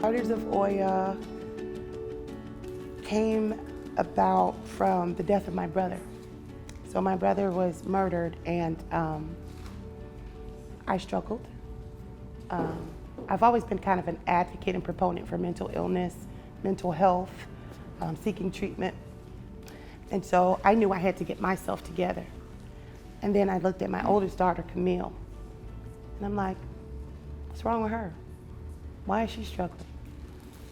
Riders of Oya came about from the death of my brother. So my brother was murdered, and I struggled. I've always been kind of an advocate and proponent for mental illness, mental health, seeking treatment. And so I knew I had to get myself together. And then I looked at my oldest daughter, Camille, and I'm like, what's wrong with her? Why is she struggling?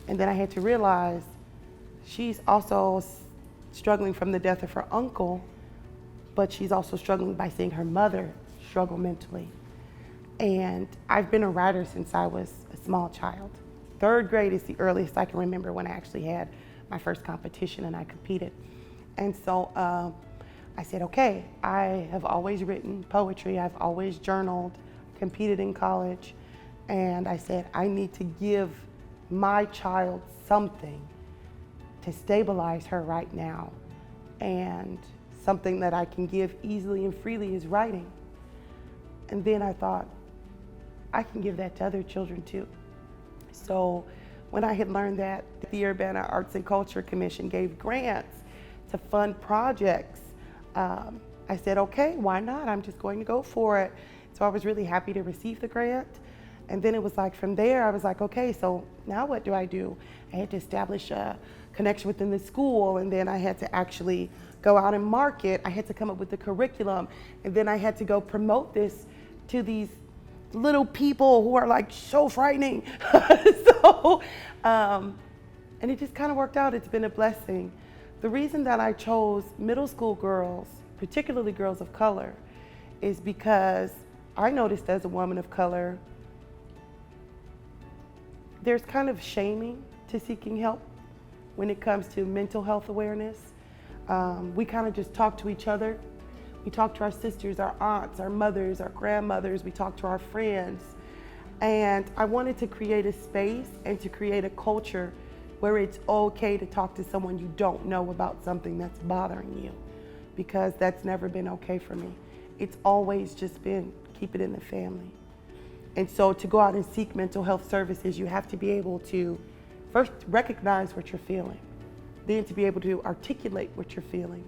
And then I had to realize she's also struggling from the death of her uncle, but she's also struggling by seeing her mother struggle mentally. And I've been a writer since I was a small child. 3rd grade is the earliest I can remember when I actually had my first competition and I competed. And so I said, okay, I have always written poetry, I've always journaled, competed in college, and I said, I need to give my child something to stabilize her right now, and something that I can give easily and freely is writing. And then I thought, I can give that to other children too. So when I had learned that the Urbana Arts and Culture Commission gave grants to fund projects, I said, okay, why not? I'm just going to go for it. So I was really happy to receive the grant. And then it was like, from there, I was like, okay, so now what do? I had to establish a connection within the school, and then I had to actually go out and market. I had to come up with the curriculum, and then I had to go promote this to these little people who are like so frightening. And it just kind of worked out. It's been a blessing. The reason that I chose middle school girls, particularly girls of color, is because I noticed as a woman of color, there's kind of shaming to seeking help when it comes to mental health awareness. We kind of just talk to each other. We talk to our sisters, our aunts, our mothers, our grandmothers. We talk to our friends. And I wanted to create a space and to create a culture where it's okay to talk to someone you don't know about something that's bothering you, because that's never been okay for me. It's always just been keep it in the family. And so to go out and seek mental health services, you have to be able to first recognize what you're feeling, then to be able to articulate what you're feeling,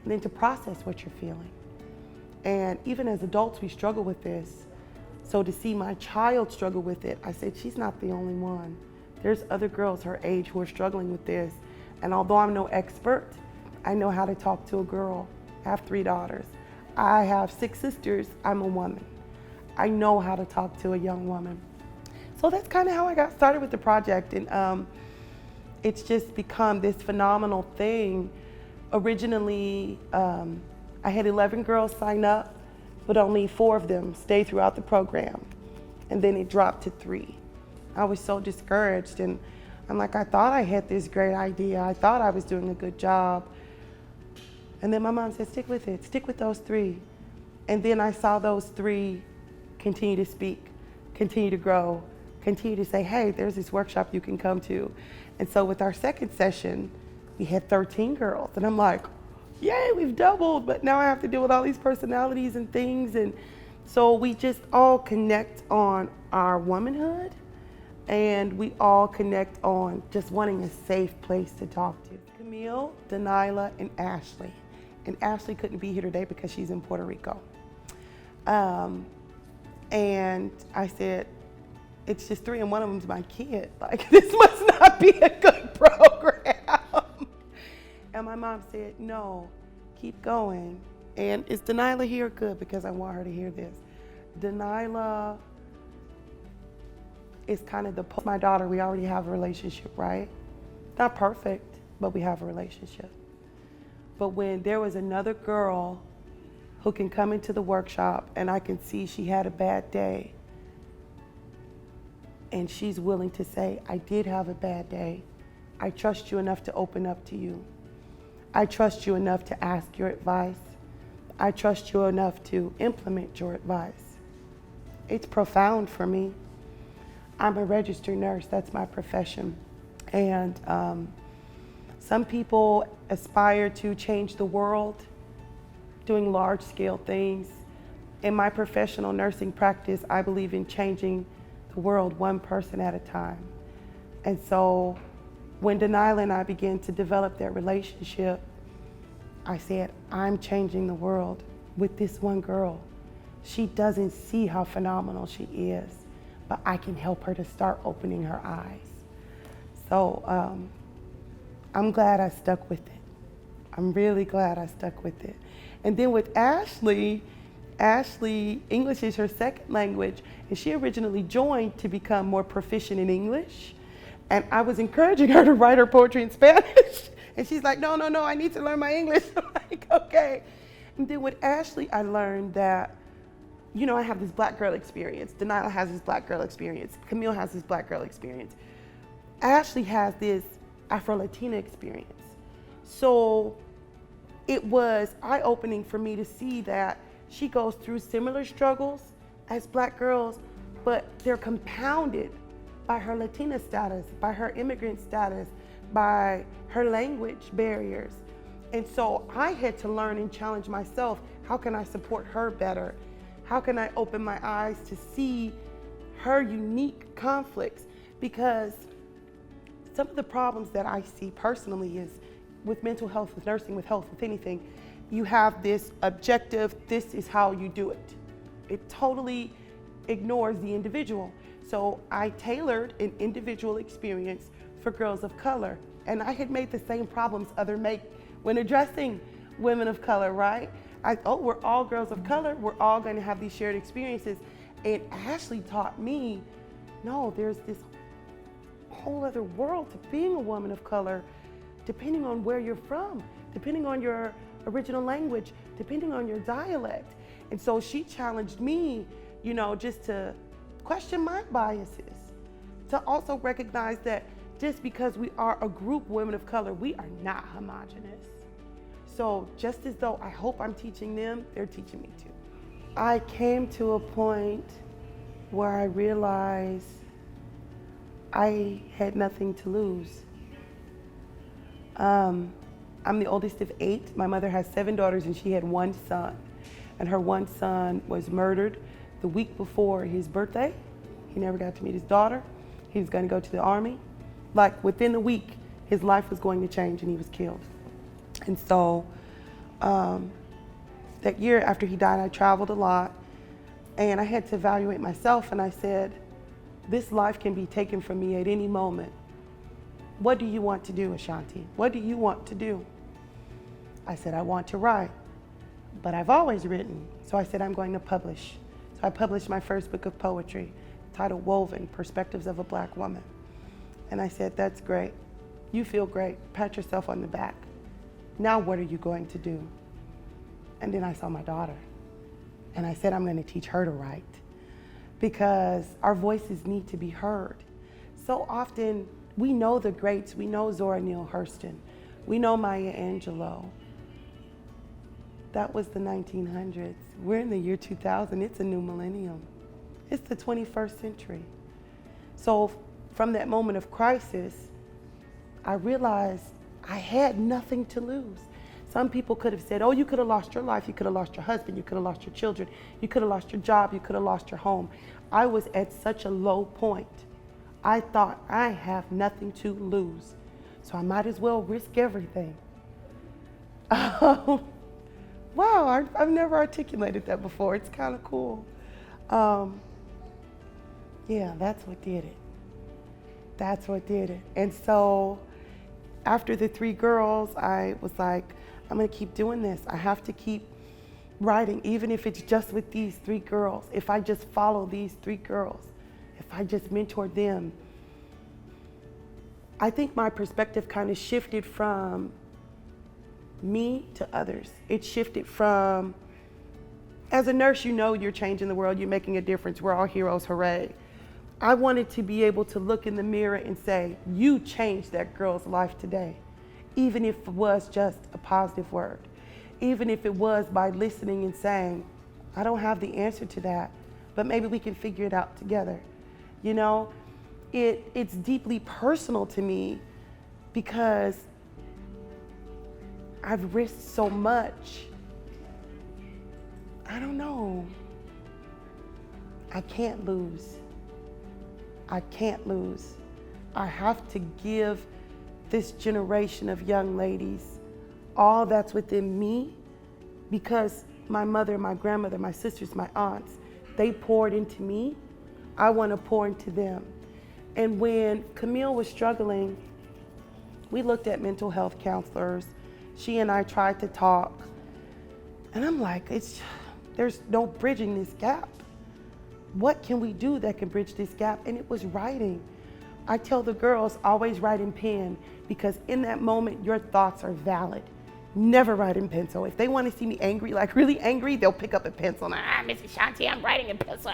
and then to process what you're feeling. And even as adults, we struggle with this. So to see my child struggle with it, I said, she's not the only one. There's other girls her age who are struggling with this. And although I'm no expert, I know how to talk to a girl. I have 3 daughters. I have 6 sisters. I'm a woman. I know how to talk to a young woman. So that's kind of how I got started with the project. And it's just become this phenomenal thing. Originally, I had 11 girls sign up, but only 4 of them stayed throughout the program. And then it dropped to 3. I was so discouraged, and I'm like, I thought I had this great idea. I thought I was doing a good job. And then my mom said, stick with it, stick with those 3. And then I saw those 3 continue to speak, continue to grow, continue to say, hey, there's this workshop you can come to. And so with our 2nd session, we had 13 girls. And I'm like, yay, we've doubled, but now I have to deal with all these personalities and things. And so we just all connect on our womanhood, and we all connect on just wanting a safe place to talk to. Camille, Denilah, and Ashley. And Ashley couldn't be here today because she's in Puerto Rico. And I said, it's just 3 and one of them's my kid. Like, this must not be a good program. And my mom said, no, keep going. And is Denilah here? Good, because I want her to hear this. Denilah is kind of my daughter. We already have a relationship, right? Not perfect, but we have a relationship. But when there was another girl who can come into the workshop and I can see she had a bad day, and she's willing to say, I did have a bad day. I trust you enough to open up to you. I trust you enough to ask your advice. I trust you enough to implement your advice. It's profound for me. I'm a registered nurse, that's my profession. And some people aspire to change the world, doing large-scale things. In my professional nursing practice, I believe in changing the world one person at a time. And so when Denilah and I began to develop that relationship, I said, I'm changing the world with this one girl. She doesn't see how phenomenal she is, but I can help her to start opening her eyes. So I'm glad I stuck with it. I'm really glad I stuck with it. And then with Ashley, English is her second language, and she originally joined to become more proficient in English. And I was encouraging her to write her poetry in Spanish. And she's like, no, I need to learn my English. I'm like, okay. And then with Ashley, I learned that, you know, I have this black girl experience. Denilah has this black girl experience. Camille has this black girl experience. Ashley has this Afro-Latina experience. So it was eye-opening for me to see that she goes through similar struggles as black girls, but they're compounded by her Latina status, by her immigrant status, by her language barriers. And so I had to learn and challenge myself. How can I support her better? How can I open my eyes to see her unique conflicts? Because some of the problems that I see personally is with mental health, with nursing, with health, with anything, you have this objective, this is how you do it. It totally ignores the individual. So I tailored an individual experience for girls of color. And I had made the same problems others make when addressing women of color, right? We're all girls of color. We're all going to have these shared experiences. And Ashley taught me, no, there's this whole other world to being a woman of color, depending on where you're from, depending on your original language, depending on your dialect. And so she challenged me, you know, just to question my biases, to also recognize that just because we are a group of women of color, we are not homogenous. So just as though I hope I'm teaching them, they're teaching me too. I came to a point where I realized I had nothing to lose. I'm the oldest of 8. My mother has 7 daughters and she had 1 son. And her 1 son was murdered the week before his birthday. He never got to meet his daughter. He was going to go to the army. Like within a week, his life was going to change and he was killed. And so that year after he died, I traveled a lot and I had to evaluate myself, and I said, this life can be taken from me at any moment. What do you want to do, Ashanti? What do you want to do? I said, I want to write, but I've always written. So I said, I'm going to publish. So I published my first book of poetry titled Woven, Perspectives of a Black Woman. And I said, that's great. You feel great. Pat yourself on the back. Now what are you going to do? And then I saw my daughter. And I said, I'm going to teach her to write because our voices need to be heard. So often we know the greats. We know Zora Neale Hurston. We know Maya Angelou. That was the 1900s. We're in the year 2000. It's a new millennium. It's the 21st century. So from that moment of crisis, I realized I had nothing to lose. Some people could have said, oh, you could have lost your life, you could have lost your husband, you could have lost your children, you could have lost your job, you could have lost your home. I was at such a low point. I thought I have nothing to lose, so I might as well risk everything. Wow, I've never articulated that before. It's kind of cool. Yeah, that's what did it. That's what did it. And so after the 3 girls, I was like, I'm gonna keep doing this. I have to keep writing, even if it's just with these 3 girls. If I just follow these 3 girls, if I just mentor them. I think my perspective kind of shifted from me to others. It shifted from, as a nurse, you know you're changing the world, you're making a difference, we're all heroes, hooray. I wanted to be able to look in the mirror and say, you changed that girl's life today, even if it was just a positive word, even if it was by listening and saying, I don't have the answer to that, but maybe we can figure it out together. You know, it's deeply personal to me because I've risked so much. I don't know. I can't lose. I can't lose. I have to give this generation of young ladies all that's within me, because my mother, my grandmother, my sisters, my aunts, they poured into me. I want to pour into them. And when Camille was struggling, we looked at mental health counselors. She and I tried to talk. And I'm like, there's no bridging this gap. What can we do that can bridge this gap? And it was writing. I tell the girls, always write in pen, because in that moment, your thoughts are valid. Never write in pencil. If they want to see me angry, like really angry, they'll pick up a pencil and, Miss Ashanti, I'm writing in pencil.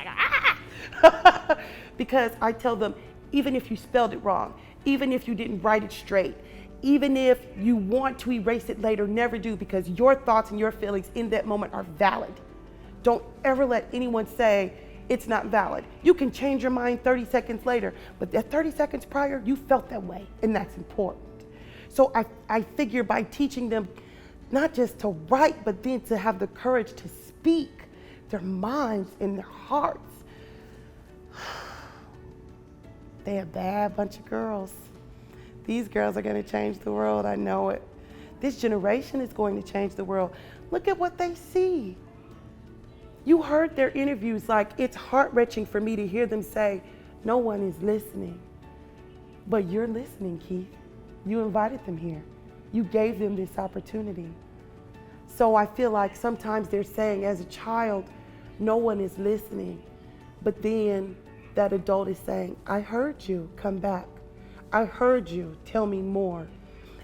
Because I tell them, even if you spelled it wrong, even if you didn't write it straight, even if you want to erase it later, never do, because your thoughts and your feelings in that moment are valid. Don't ever let anyone say it's not valid. You can change your mind 30 seconds later, but that 30 seconds prior, you felt that way, and that's important. So I figure by teaching them not just to write, but then to have the courage to speak their minds and their hearts. They're a bad bunch of girls. These girls are going to change the world, I know it. This generation is going to change the world. Look at what they see. You heard their interviews, like it's heart-wrenching for me to hear them say, no one is listening. But you're listening, Keith. You invited them here. You gave them this opportunity. So I feel like sometimes they're saying as a child, no one is listening. But then that adult is saying, I heard you, come back. I heard you, tell me more.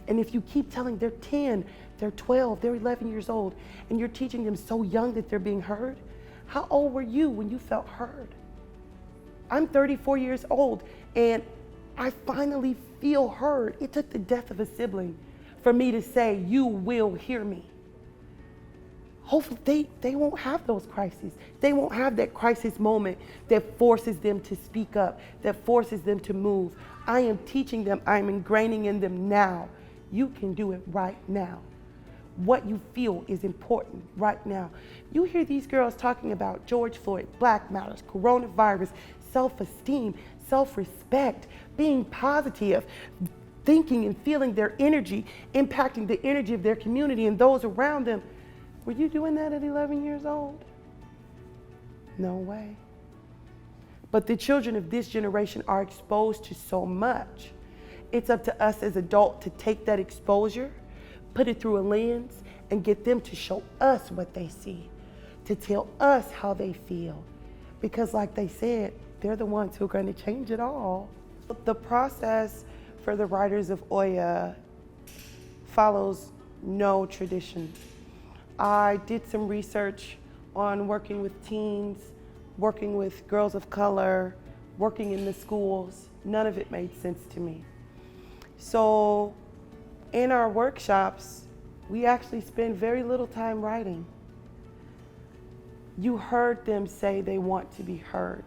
And if you keep telling, they're 10, they're 12, they're 11 years old, and you're teaching them so young that they're being heard, how old were you when you felt heard? I'm 34 years old, and I finally feel heard. It took the death of a sibling for me to say, you will hear me. Hopefully they won't have those crises. They won't have that crisis moment that forces them to speak up, that forces them to move. I am teaching them, I'm ingraining in them now. You can do it right now. What you feel is important right now. You hear these girls talking about George Floyd, Black Matters, coronavirus, self-esteem, self-respect, being positive, thinking and feeling their energy, impacting the energy of their community and those around them. Were you doing that at 11 years old? No way. But the children of this generation are exposed to so much. It's up to us as adults to take that exposure, put it through a lens, and get them to show us what they see, to tell us how they feel. Because like they said, they're the ones who are going to change it all. The process for the writers of Oya follows no tradition. I did some research on working with teens, working with girls of color, working in the schools. None of it made sense to me. So in our workshops, we actually spend very little time writing. You heard them say they want to be heard.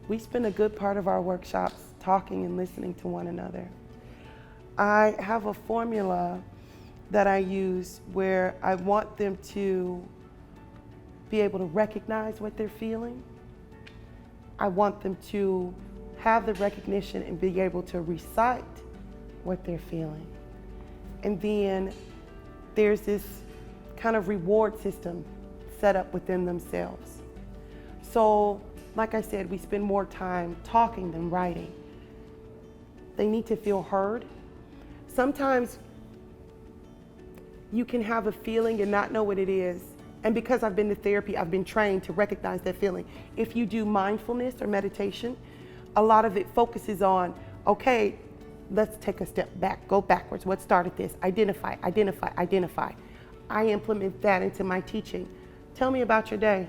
We spend a good part of our workshops talking and listening to one another. I have a formula that I use where I want them to be able to recognize what they're feeling. I want them to have the recognition and be able to recite what they're feeling. And then there's this kind of reward system set up within themselves. So, like I said, we spend more time talking than writing. They need to feel heard. Sometimes you can have a feeling and not know what it is. And because I've been to therapy, I've been trained to recognize that feeling. If you do mindfulness or meditation, a lot of it focuses on, okay, let's take a step back, go backwards. What started this? Identify, identify, identify. I implement that into my teaching. Tell me about your day.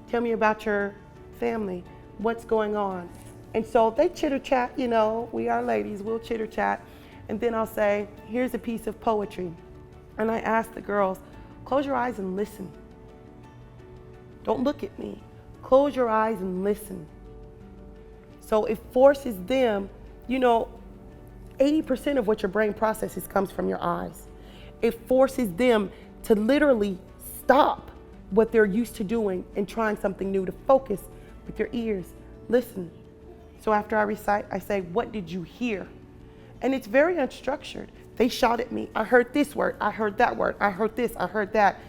Tell me about your family. What's going on? And so they chitter chat, you know, we are ladies, we'll chitter chat. And then I'll say, here's a piece of poetry. And I ask the girls, close your eyes and listen. Don't look at me. Close your eyes and listen. So it forces them, you know, 80% of what your brain processes comes from your eyes. It forces them to literally stop what they're used to doing and trying something new, to focus with your ears. Listen. So after I recite, I say, what did you hear? And it's very unstructured. They shot at me. I heard this word. I heard that word. I heard this. I heard that.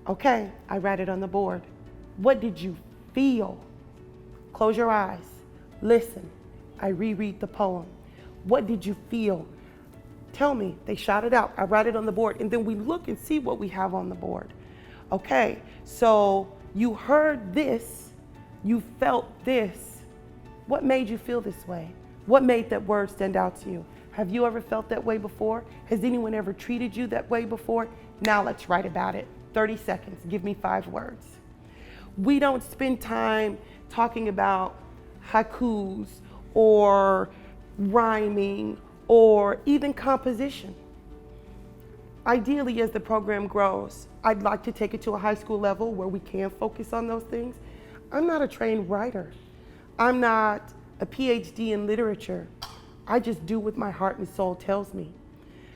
Okay, I write it on the board. What did you feel? Close your eyes. Listen. I reread the poem. What did you feel? Tell me. They shot it out. I write it on the board. And then we look and see what we have on the board. Okay, so you heard this. You felt this. What made you feel this way? What made that word stand out to you? Have you ever felt that way before? Has anyone ever treated you that way before? Now let's write about it. 30 seconds. Give me 5 words. We don't spend time talking about haikus or rhyming or even composition. Ideally, as the program grows, I'd like to take it to a high school level where we can focus on those things. I'm not a trained writer. I'm not a PhD in literature. I just do what my heart and soul tells me.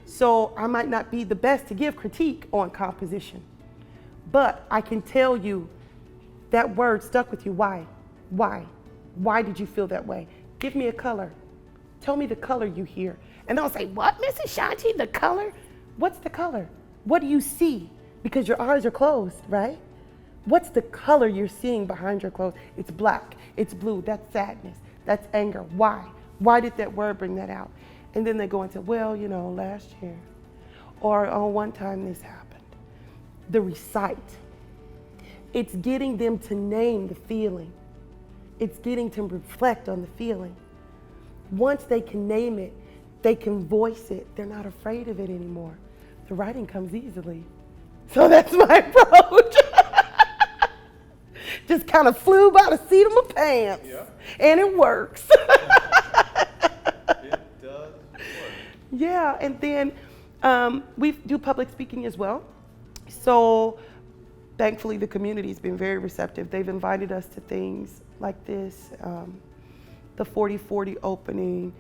So I might not be the best to give critique on composition, but I can tell you that word stuck with you. Why? Why? Why did you feel that way? Give me a color. Tell me the color you hear. And they'll say, what, Miss Ashanti, the color? What's the color? What do you see? Because your eyes are closed, right? What's the color you're seeing behind your clothes? It's black, it's blue, that's sadness, that's anger. Why? Why did that word bring that out? And then they go into, well, you know, last year, or oh, one time this happened. The recite. It's getting them to name the feeling. It's getting them to reflect on the feeling. Once they can name it, they can voice it, they're not afraid of it anymore. The writing comes easily. So that's my approach. Just kind of flew by the seat of my pants. Yeah. And it works. It does work. Yeah, and then we do public speaking as well. So thankfully the community's been very receptive. They've invited us to things like this, the 40/40 opening.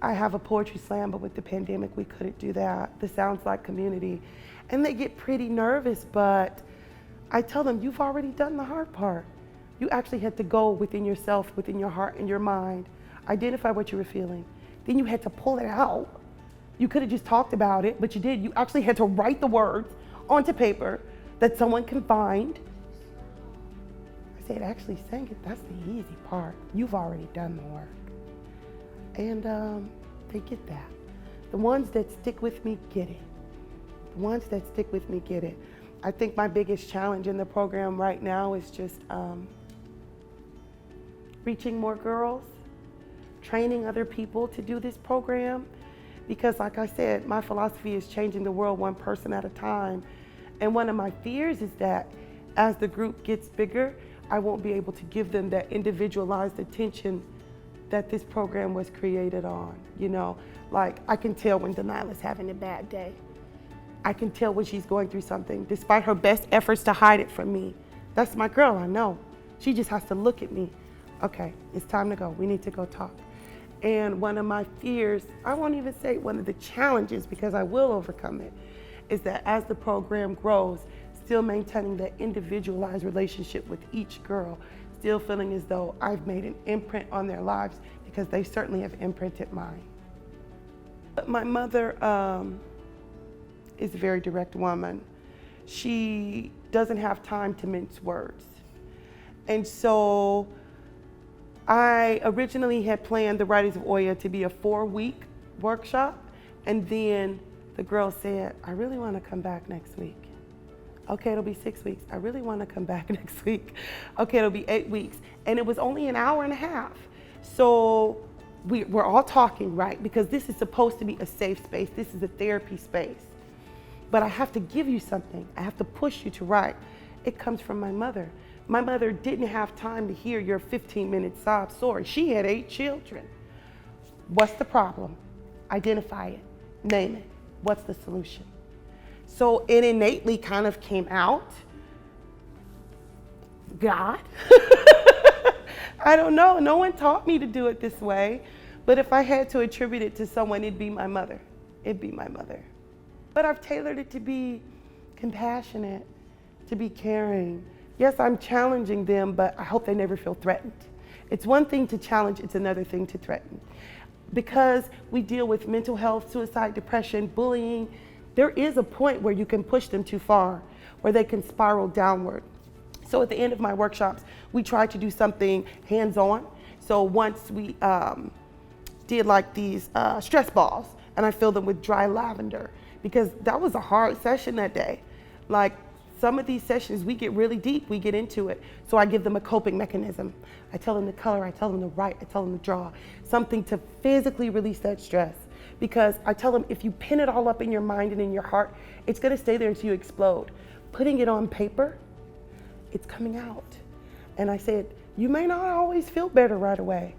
I have a poetry slam, but with the pandemic we couldn't do that. The Sounds Like community. And they get pretty nervous, but I tell them, you've already done the hard part. You actually had to go within yourself, within your heart and your mind, identify what you were feeling. Then you had to pull it out. You could have just talked about it, but you did. You actually had to write the words onto paper that someone can find. I said, actually saying it, that's the easy part. You've already done the work. And they get that. The ones that stick with me get it. The ones that stick with me get it. I think my biggest challenge in the program right now is just reaching more girls, training other people to do this program. Because like I said, my philosophy is changing the world one person at a time. And one of my fears is that as the group gets bigger, I won't be able to give them that individualized attention that this program was created on. You know, like I can tell when Delilah's having a bad day. I can tell when she's going through something, despite her best efforts to hide it from me. That's my girl, I know. She just has to look at me. Okay, it's time to go. We need to go talk. And one of my fears, I won't even say one of the challenges, because I will overcome it, is that as the program grows, still maintaining that individualized relationship with each girl, still feeling as though I've made an imprint on their lives, because they certainly have imprinted mine. But my mother is a very direct woman. She doesn't have time to mince words. And so I originally had planned the Writers of Oya to be a 4-week workshop, and then the girl said, I really want to come back next week. Okay, it'll be 6 weeks. I really want to come back next week. Okay, it'll be 8 weeks. And it was only an hour and a half. So we're all talking, right? Because this is supposed to be a safe space. This is a therapy space. But I have to give you something. I have to push you to write. It comes from my mother. My mother didn't have time to hear your 15-minute sob story. She had 8 children. What's the problem? Identify it. Name it. What's the solution? So it innately kind of came out. God. I don't know. No one taught me to do it this way. But if I had to attribute it to someone, it'd be my mother. It'd be my mother. But I've tailored it to be compassionate, to be caring. Yes, I'm challenging them, but I hope they never feel threatened. It's one thing to challenge, it's another thing to threaten. because we deal with mental health, suicide, depression, bullying, there is a point where you can push them too far, where they can spiral downward. So at the end of my workshops, we try to do something hands-on. So once we did like these stress balls, and I filled them with dry lavender, because that was a hard session that day. Like some of these sessions, we get really deep, we get into it. So I give them a coping mechanism. I tell them to color, I tell them to write, I tell them to draw, something to physically release that stress. Because I tell them, if you pin it all up in your mind and in your heart, it's gonna stay there until you explode. Putting it on paper, it's coming out. And I said, you may not always feel better right away,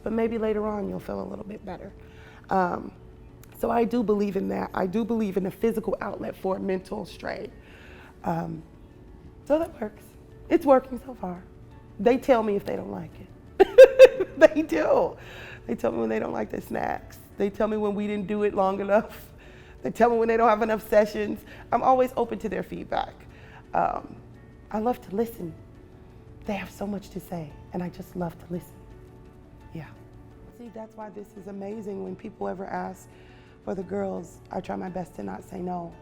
but maybe later on you'll feel a little bit better. So I do believe in that. I do believe in a physical outlet for a mental strain. So that works. It's working so far. They tell me if they don't like it. They do. They tell me when they don't like the snacks. They tell me when we didn't do it long enough. They tell me when they don't have enough sessions. I'm always open to their feedback. I love to listen. They have so much to say, and I just love to listen. Yeah. See, that's why this is amazing. When people ever ask for the girls, I try my best to not say no.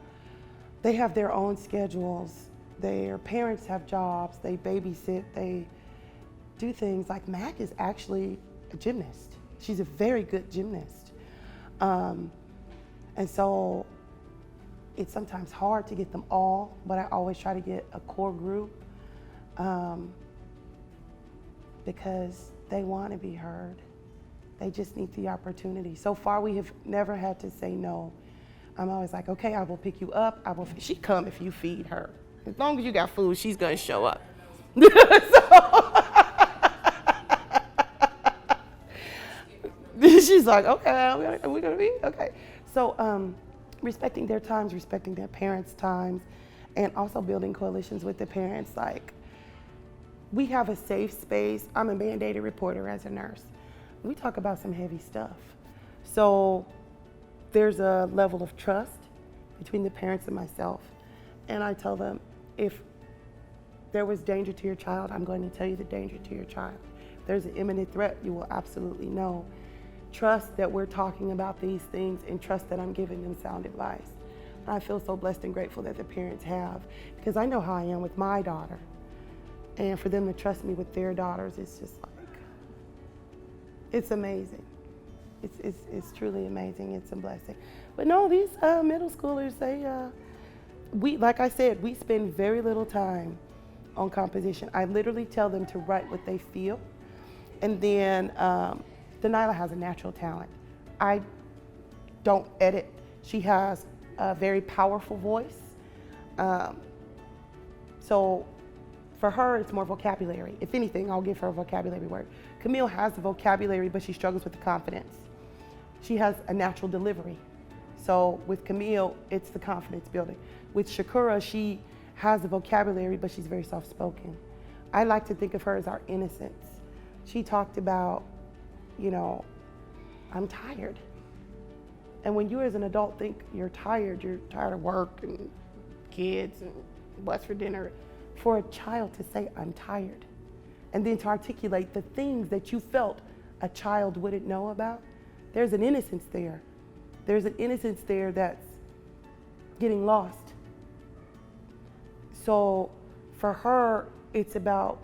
They have their own schedules. Their parents have jobs. They babysit. They do things. Like Mac is actually a gymnast. She's a very good gymnast. And so it's sometimes hard to get them all, but I always try to get a core group because they want to be heard. They just need the opportunity. So far, we have never had to say no. I'm always like, okay, I will pick you up. She come if you feed her. As long as you got food, she's gonna show up. She's like, okay, are we gonna be? Okay. So respecting their times, respecting their parents' times, and also building coalitions with the parents. Like, we have a safe space. I'm a mandated reporter as a nurse. We talk about some heavy stuff. So there's a level of trust between the parents and myself. And I tell them, if there was danger to your child, I'm going to tell you the danger to your child. If there's an imminent threat, you will absolutely know. Trust that we're talking about these things and trust that I'm giving them sound advice. I feel so blessed and grateful that the parents have, because I know how I am with my daughter. And for them to trust me with their daughters, it's just like, it's amazing. It's truly amazing. It's a blessing. But no, these middle schoolers, like I said, we spend very little time on composition. I literally tell them to write what they feel. And then Denilah has a natural talent. I don't edit. She has a very powerful voice. So for her, it's more vocabulary. If anything, I'll give her a vocabulary word. Camille has the vocabulary, but she struggles with the confidence. She has a natural delivery. So with Camille, it's the confidence building. With Shakura, she has the vocabulary, but she's very soft-spoken. I like to think of her as our innocence. She talked about, I'm tired. And when you as an adult think you're tired of work and kids and what's for dinner, for a child to say, I'm tired, and then to articulate the things that you felt a child wouldn't know about, there's an innocence there. There's an innocence there that's getting lost. So for her, it's about,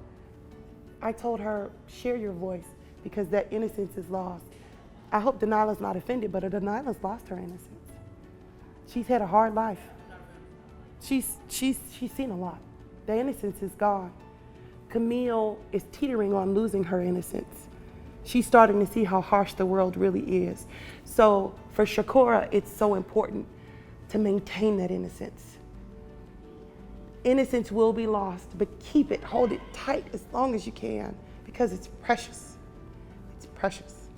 I told her, share your voice, because that innocence is lost. I hope Denilah's not offended, but Denilah's lost her innocence. She's had a hard life. She's seen a lot. The innocence is gone. Camille is teetering on losing her innocence. She's starting to see how harsh the world really is. So for Shakura, it's so important to maintain that innocence. Innocence will be lost, but keep it, hold it tight as long as you can, because it's precious. It's precious.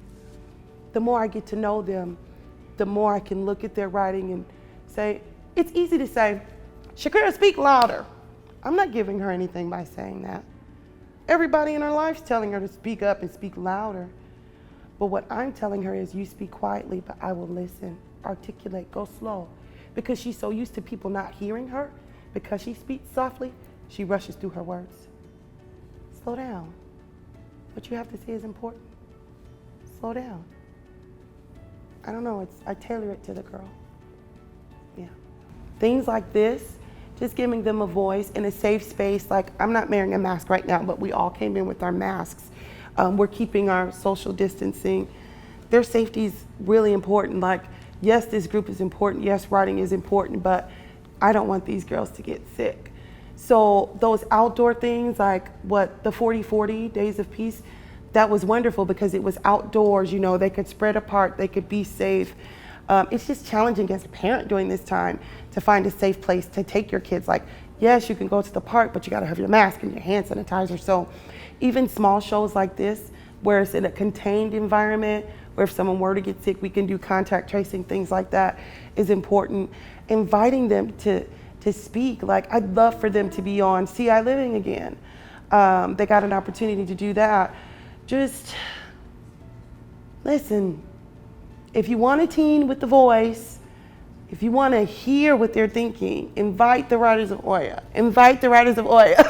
The more I get to know them, the more I can look at their writing and say, it's easy to say, Shakura, speak louder. I'm not giving her anything by saying that. Everybody in her life's telling her to speak up and speak louder. But what I'm telling her is, you speak quietly, but I will listen, articulate, go slow. Because she's so used to people not hearing her, because she speaks softly, she rushes through her words. Slow down. What you have to say is important. Slow down. I don't know, I tailor it to the girl. Yeah. Things like this, just giving them a voice in a safe space. Like, I'm not wearing a mask right now, but we all came in with our masks. We're keeping our social distancing. Their safety is really important. Like, yes, this group is important. Yes, writing is important, but I don't want these girls to get sick. So those outdoor things, like the 40-40 Days of Peace, that was wonderful because it was outdoors. You know, they could spread apart, they could be safe. It's just challenging as a parent during this time to find a safe place to take your kids. Like, yes, you can go to the park, but you gotta have your mask and your hand sanitizer. So even small shows like this, where it's in a contained environment, where if someone were to get sick, we can do contact tracing, things like that is important. Inviting them to speak. Like, I'd love for them to be on CI Living again. They got an opportunity to do that. Just listen. If you want a teen with the voice, if you want to hear what they're thinking, invite the Riders of Oya. Invite the Riders of Oya.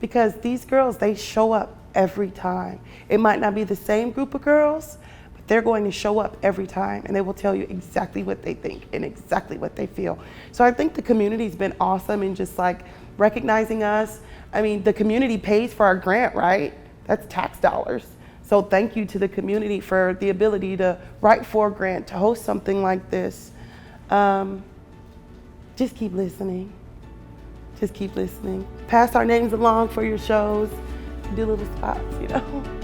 Because these girls, they show up every time. It might not be the same group of girls, but they're going to show up every time, and they will tell you exactly what they think and exactly what they feel. So I think the community's been awesome in just like recognizing us. I mean, the community pays for our grant, right? That's tax dollars. So thank you to the community for the ability to write for a grant, to host something like this. Just keep listening. Just keep listening. Pass our names along for your shows. Do little spots, you know.